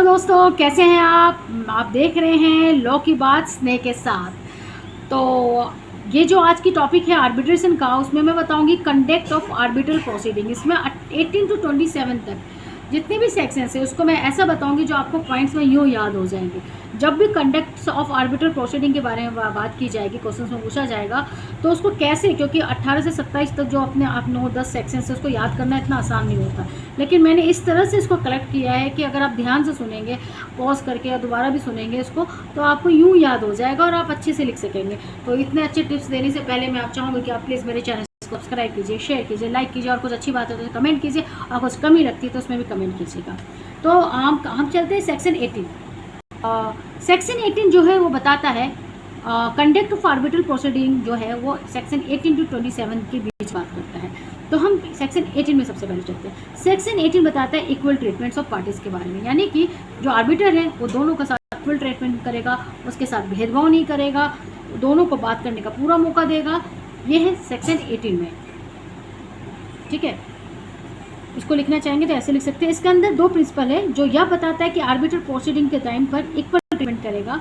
Hello दोस्तों, कैसे हैं आप देख रहे हैं लॉ की बात स्नेह के साथ। तो ये जो आज की टॉपिक है आर्बिट्रेशन का, उसमें मैं बताऊंगी कंडक्ट ऑफ आर्बिट्रल प्रोसीडिंग। इसमें 18 to 27 तक जितने भी सेक्शंस है उसको मैं ऐसा बताऊंगी जो आपको पॉइंट्स में यूँ याद हो जाएंगे। जब भी कंडक्ट ऑफ आर्बिट्रल प्रोसीडिंग के बारे में बात की जाएगी, क्वेश्चन में पूछा जाएगा, तो उसको कैसे, क्योंकि 18 से 27 तक जो अपने आप 9-10 सेक्शन है उसको याद करना इतना आसान नहीं होता। लेकिन मैंने इस तरह से इसको कलेक्ट किया है कि अगर आप ध्यान से सुनेंगे, पॉज करके या दोबारा भी सुनेंगे इसको, तो आपको यूँ याद हो जाएगा और आप अच्छे से लिख सकेंगे। तो इतने अच्छे टिप्स देने से पहले मैं आप चाहूँगी कि आप प्लीज़ मेरे चैनल सब्सक्राइब कीजिए, शेयर कीजिए, लाइक कीजिए, और कुछ अच्छी बात है तो कमेंट कीजिए, और कुछ कमी लगती है तो उसमें भी कमेंट कीजिएगा। तो हम चलते हैं सेक्शन 18। सेक्शन 18 जो है वो बताता है कंडक्ट ऑफ आर्बिट्रल प्रोसीडिंग जो है वो सेक्शन 18 to 27 के बीच बात करता है। तो हम सेक्शन 18 में सबसे पहले चलते हैं। सेक्शन 18 बताता है इक्वल ट्रीटमेंट्स ऑफ पार्टीज के बारे में, यानी कि जो आर्बिटर है वो दोनों के साथ इक्वल ट्रीटमेंट करेगा, उसके साथ भेदभाव नहीं करेगा, दोनों को बात करने का पूरा मौका देगा। ये है सेक्शन 18 में, ठीक है। इसको लिखना चाहेंगे तो ऐसे लिख सकते हैं। इसके अंदर दो प्रिंसिपल है जो यह बताता है कि आर्बिट्रल प्रोसीडिंग के टाइम पर इक्वल ट्रीटमेंट करेगा।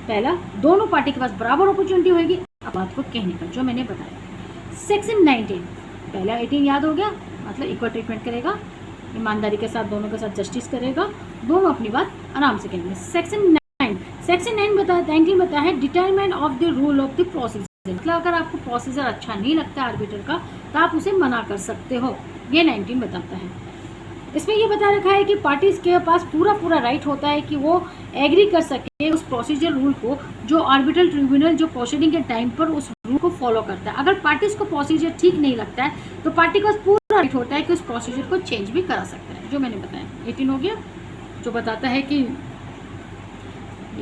पहला, दोनों पार्टी के पास बराबर अपॉर्चुनिटी होगी अब बात को कहने का, जो मैंने बताया। सेक्शन 19, पहला 18 याद हो गया, मतलब इक्वल ट्रीटमेंट करेगा, ईमानदारी के साथ दोनों के साथ जस्टिस करेगा, दोनों अपनी बात आराम से कहेंगे। सेक्शन 19 बताता है determinant of the rule of the procedure, मतलब अगर आपको प्रोसीजर अच्छा नहीं लगता आर्बिटर का तो आप उसे मना कर सकते हो, ये 19 बताता है। इसमें ये बता रखा है कि पार्टीज के पास पूरा राइट होता है कि वो एग्री कर सके उस प्रोसीजर रूल को जो आर्बिट्रल ट्रिब्यूनल जो प्रोसीडिंग के टाइम पर उस रूल को फॉलो करता है। अगर पार्टीज को प्रोसीजर ठीक नहीं लगता है तो पार्टी के पास पूरा राइट होता है कि उस प्रोसीजर को चेंज भी करा सकता है, जो मैंने बताया। 18 हो गया, जो बताता है कि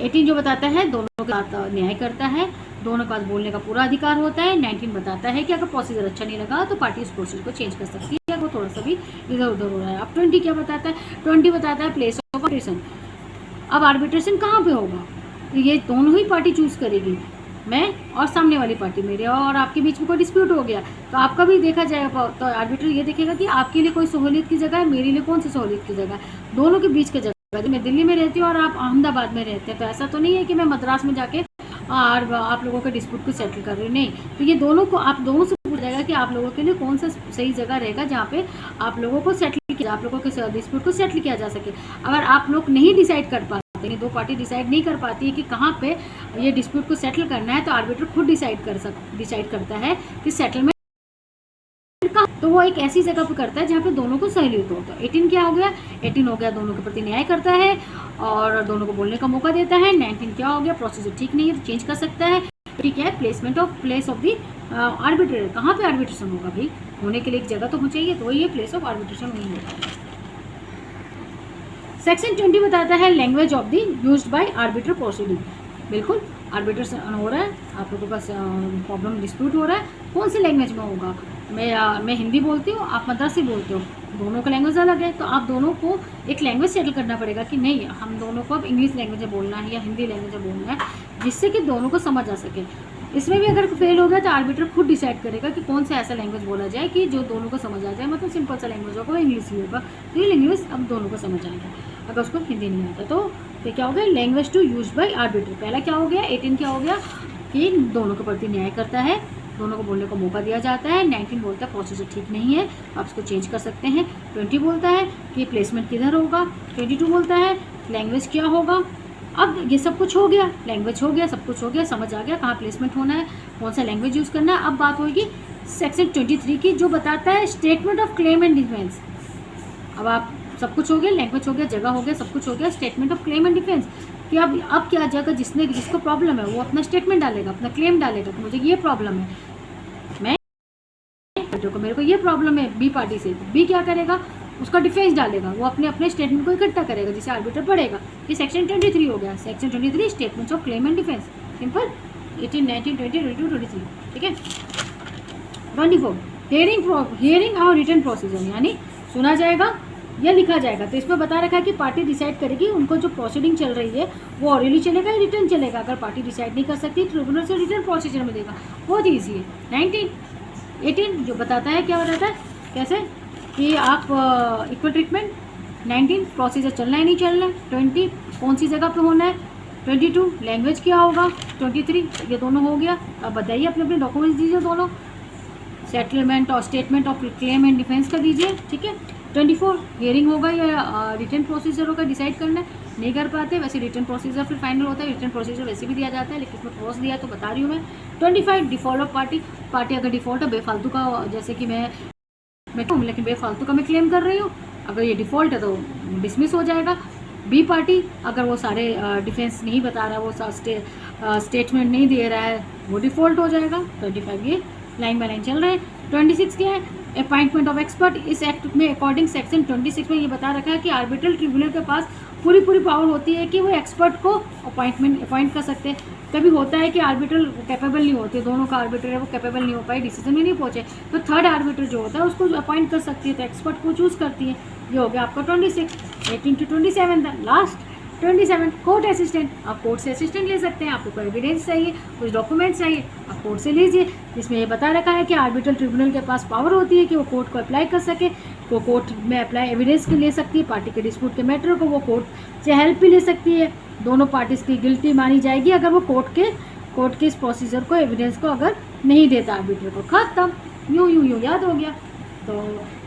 18 जो बताता है दोनों के साथ न्याय करता है, दोनों के पास बोलने का पूरा अधिकार होता है। 19 बताता है कि अगर प्रोसीजर अच्छा नहीं लगा तो पार्टी उस प्रोसीजर को चेंज कर सकती है, वो थोड़ा सा भी इधर उधर हो रहा है। अब 20 क्या बताता है? 20 बताता है प्लेस ऑफ आर्बिट्रेशन। अब आर्बिट्रेशन कहाँ पे होगा? तो ये दोनों ही पार्टी चूज करेगी, मैं और सामने वाली पार्टी, मेरे और आपके बीच में कोई डिस्प्यूट हो गया तो आपका भी देखा जाएगा। तो आर्बिटर ये देखेगा कि आपके लिए कोई सहूलियत की जगह है, मेरे लिए कौन सी सहूलियत की जगह है, दोनों के बीच की जगह। मैं दिल्ली में रहती हूँ और आप अहमदाबाद में रहते हैं, तो ऐसा तो नहीं है कि मैं मद्रास में जाके और आप लोगों के डिस्प्यूट को सेटल कर रही हूँ, नहीं। तो ये दोनों को आप दोनों से पूछा जाएगा कि आप लोगों के लिए कौन सा सही जगह रहेगा जहाँ पे आप लोगों को सेटल किया, आप लोगों के डिस्प्यूट को सेटल किया जा सके। अगर आप लोग नहीं डिसाइड कर पाते, दो पार्टी डिसाइड नहीं कर पाती है कि कहाँ पे ये डिस्प्यूट को सेटल करना है, तो आर्बिटर खुद डिसाइड करता है कि सेटलमेंट, तो वो एक ऐसी जगह पे करता है जहाँ पे दोनों को सहूलियत हो। तो 18 क्या हो गया? 18 हो गया दोनों के प्रति न्याय करता है और दोनों को बोलने का मौका देता है। 19 क्या हो गया? प्रोसीजर ठीक नहीं है तो चेंज कर सकता है। ठीक है, प्लेस ऑफ दी आर्बिट्रेटर, कहाँ पे आर्बिट्रेशन होगा भाई? होने के लिए एक जगह तो हो चाहिए, तो वही है प्लेस ऑफ आर्बिट्रेशन वही होता है। सेक्शन 20 बताता है language of the used by arbitral proceeding. बिल्कुल आर्बिट्रेशन हो रहा है, आप लोगों के पास प्रॉब्लम डिस्प्यूट हो रहा है, कौन सी लैंग्वेज में होगा? मैं हिंदी बोलती हूँ, आप मद्रासी बोलते हो, दोनों का लैंग्वेज अलग है, तो आप दोनों को एक लैंग्वेज सेटल करना पड़ेगा कि नहीं, हम दोनों को अब इंग्लिश लैंग्वेज में बोलना है या हिंदी लैंग्वेज में बोलना है, जिससे कि दोनों को समझ आ सके। इसमें भी अगर फेल हो गया तो आर्बिटर खुद डिसाइड करेगा कि कौन सा ऐसा लैंग्वेज बोला जाए कि जो दोनों को समझ आ जाए, मतलब सिंपल सा लैंग्वेज होगा, इंग्लिश ही होगा, तो ये लैंग्वेज अब दोनों को समझ आएगा। अगर उसको हिंदी नहीं आता तो क्या हो गया? Language to use by arbiter. पहला क्या हो गया? 18 क्या हो गया कि दोनों के प्रति न्याय करता है, दोनों को बोलने का मौका दिया जाता है। 19 बोलता है प्रोसीजर ठीक नहीं है, आप इसको चेंज कर सकते हैं। 20 बोलता है कि प्लेसमेंट किधर होगा। 22 बोलता है लैंग्वेज क्या होगा। अब ये सब कुछ हो गया, लैंग्वेज हो गया, सब कुछ हो गया, समझ आ गया कहाँ प्लेसमेंट होना है, कौन सा लैंग्वेज यूज़ करना है। अब बात होगी सेक्शन 23 की, जो बताता है statement of claim and defence. अब आप सब कुछ हो गया, लैंग्वेज हो गया, जगह हो गया, सब कुछ हो गया। Statement of claim and defence कि अब क्या जगह जिसको प्रॉब्लम है वो अपना स्टेटमेंट डालेगा, अपना क्लेम डालेगा कि मुझे ये प्रॉब्लम है, मेरे को ये प्रॉब्लम है बी पार्टी से। बी क्या करेगा? उसका डिफेंस डालेगा, वो अपने स्टेटमेंट को इकट्ठा करेगा जिसे आर्बिटर पढ़ेगा। ये सेक्शन 23 हो गया। Section 23 statements of claim and defence, simple. 18, 19, 20, 22, 23, ठीक है। 24 हियरिंग और रिटर्न प्रोसीजर, यानी सुना जाएगा या लिखा जाएगा। तो इसमें बता रखा है कि पार्टी डिसाइड करेगी उनको जो प्रोसीडिंग चल रही है वो ऑरली चलेगा या रिटर्न चलेगा। अगर पार्टी डिसाइड नहीं कर सकती ट्रिब्यूनल से रिटर्न प्रोसीजर में देगा, बहुत ईजी है। 18 जो बताता है, क्या बताता है, कैसे कि आप इक्वल ट्रीटमेंट 19 प्रोसीजर चलना है नहीं चलना है। 20 कौन सी जगह पे होना है। 22 लैंग्वेज क्या होगा। 23 ये दोनों हो गया। अब बताइए अपने अपने डॉक्यूमेंट्स दीजिए दोनों, सेटलमेंट और statement of claim and defence का दीजिए, ठीक है। 24 हियरिंग होगा या रिटर्न प्रोसीजर होगा, डिसाइड करना है। नहीं कर पाते वैसे रिटर्न प्रोसीजर फिर फाइनल होता है। रिटर्न प्रोसीजर वैसे भी दिया जाता है लेकिन इसमें क्रॉस दिया तो बता रही हूँ मैं। 25 डिफॉल्ट ऑफ पार्टी। पार्टी अगर डिफॉल्ट है बेफालतू का, जैसे कि मैं लेकिन बेफालतू का मैं क्लेम कर रही हूँ, अगर ये डिफ़ॉल्ट है तो डिसमिस हो जाएगा। बी पार्टी अगर वो सारे डिफेंस नहीं बता रहा, वो स्टेटमेंट नहीं दे रहा है, वो डिफ़ॉल्ट हो जाएगा। 25 ये लाइन बाय लाइन चल रहे हैं। 26 क्या है, अपॉइंटमेंट ऑफ एक्सपर्ट। इस एक्ट में अकॉर्डिंग सेक्शन 26 में ये बता रखा है कि आर्बिट्रल ट्रिब्यूनल के पास पूरी पावर होती है कि वो एक्सपर्ट को अपॉइंट कर सकते हैं। कभी होता है कि आर्बिट्रल कैपेबल नहीं होते, दोनों का आर्बिटर है वो कैपेबल नहीं हो पाए, डिसीजन में नहीं पहुंचे, तो थर्ड आर्बिटर जो होता है उसको अपॉइंट कर सकती है, तो एक्सपर्ट को चूज़ करती है। ये हो गया आपका 26। 18 to 27 था लास्ट। 27 court assistant. आप कोर्ट से असिस्टेंट ले सकते हैं, आपको कोई एविडेंस चाहिए, कुछ डॉक्यूमेंट्स चाहिए, आप कोर्ट से लीजिए। जिसमें ये बता रखा है कि आर्बिट्रल ट्रिब्यूनल के पास पावर होती है कि वो कोर्ट को अप्लाई कर सके, वो कोर्ट में अप्लाई एविडेंस के ले सकती है, पार्टी के डिस्प्यूट के मैटर को वो कोर्ट से हेल्प भी ले सकती है। दोनों पार्टीज की गिल्टी मानी जाएगी अगर वो कोर्ट के इस प्रोसीजर को, एविडेंस को अगर नहीं देता आर्बिटर को। खत्म। यूँ याद हो गया। तो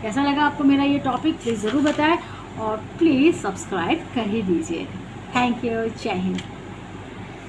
कैसा लगा आपको मेरा ये टॉपिक, प्लीज़ ज़रूर बताएं और प्लीज़ सब्सक्राइब कर ही दीजिए। Thank you. जय हिंद।